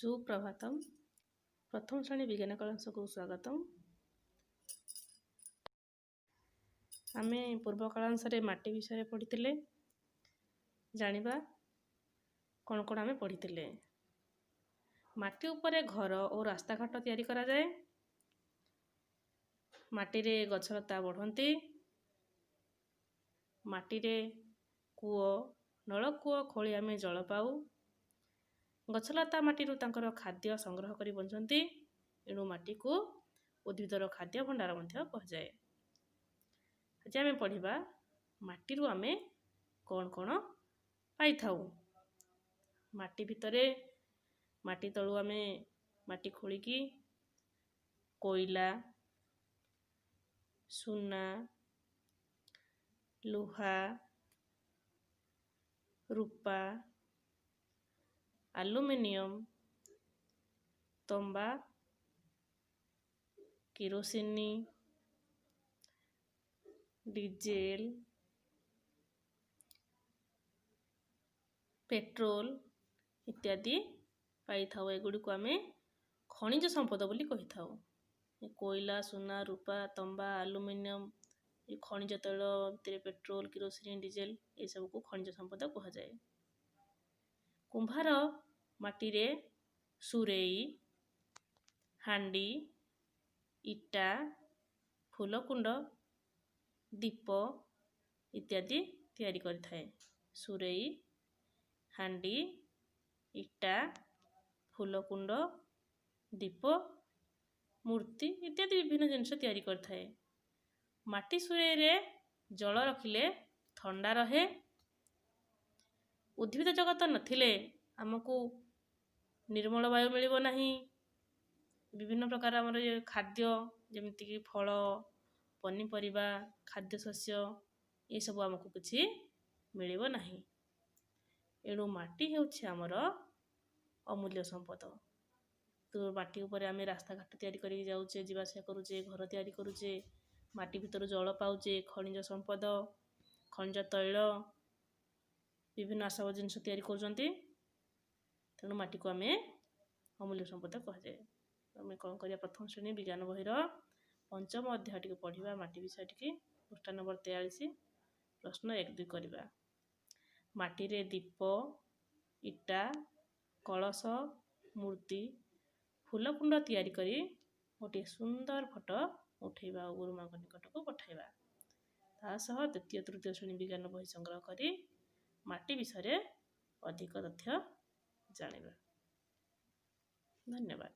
सुप्रभातम। प्रथम श्रेणी विज्ञान कलांश को स्वागतम। आमे पूर्व कलांश रे माटी विषय पढ़ी जानिबा कौन कौन आमे पढ़ी। माटी उपरे घर और रास्ता घाट तैयारी करा जाए। माटी रे गछलता बढ़ती। माटी रे कूओ नलकूओ खोली आमे जल पाऊ। गछलता माटी तांकर खाद्य संग्रह करी बंचती। एणु माटी को उद्भिदर खाद्य भंडार कहुए। आज आमे पढ़िबा माटी रु आमे कौन कौन पाई थाऊ। माटी भितरे माटी तळु आमे माटी खोलिकी कोयला, सुना, लुहा, रूपा, एल्युमिनियम, तंबा, केरोसिनी, डीजेल, पेट्रोल इत्यादि पाई थाऊ। एगुड़ी को आमे खनिज संपद बोली कहि थाऊ। कोयला, सुना, रूपा, तंबा, एल्युमिनियम, ये खनिज तैल भितर पेट्रोल, केरोसिन, डीजेल ये सब को खनिज संपद कहा जाए। कुंभार माटी रे सुरेई, हांडी, इटा, फूलकुंड, दीप इत्यादि तैयारी करिथाए। सुरेई, हांडी, इटा, फूलकुंड, दीप, मूर्ति इत्यादि विभिन्न जिनिस तैयारी करिथाए। माटी सुरेई रे जल रखिले ठंडा रहे। उद्भिद जगत नथिले आमको निर्मल वायु मिलिबो नाही। विभिन्न प्रकार हमर खाद्य जेमिति कि फल, पनीपरिबा, खाद्य शस्य ये सब आमको किछि मिलिबो नाही। एणु माटी हेउछि हमर अमूल्य संपद। तो माटी ऊपर आमे रास्ता घाट तैयारी करी जाउचे, जीवाशय करूचे, घर तैयारी करूचे, माटी भितर जल पाउचे, खनिज संपद, खनिज तैल विभिन्न आसव जिनिस तैयारी करूचंती। तेणु माटी को आमे अमूल्य संपद कह जाए। आमे कौन करिया प्रथम श्रेणी विज्ञान बहिर पंचम अध्याय टिके पढ़िबा माटी विषय टिके पृष्ठ नंबर 43 प्रश्न 1-2 करिबा। माटी रे दीप, इटा, कलश, मूर्ति, फूलकुंड तैयारी करी गोटे सुंदर फोटो उठेबा और गुरुमा निकट को पठाइबा। ता सह द्वितीय तृतीय श्रेणी विज्ञान बही संग्रह करी माटी विषय अधिक तथ्य जानिबा। धन्यवाद।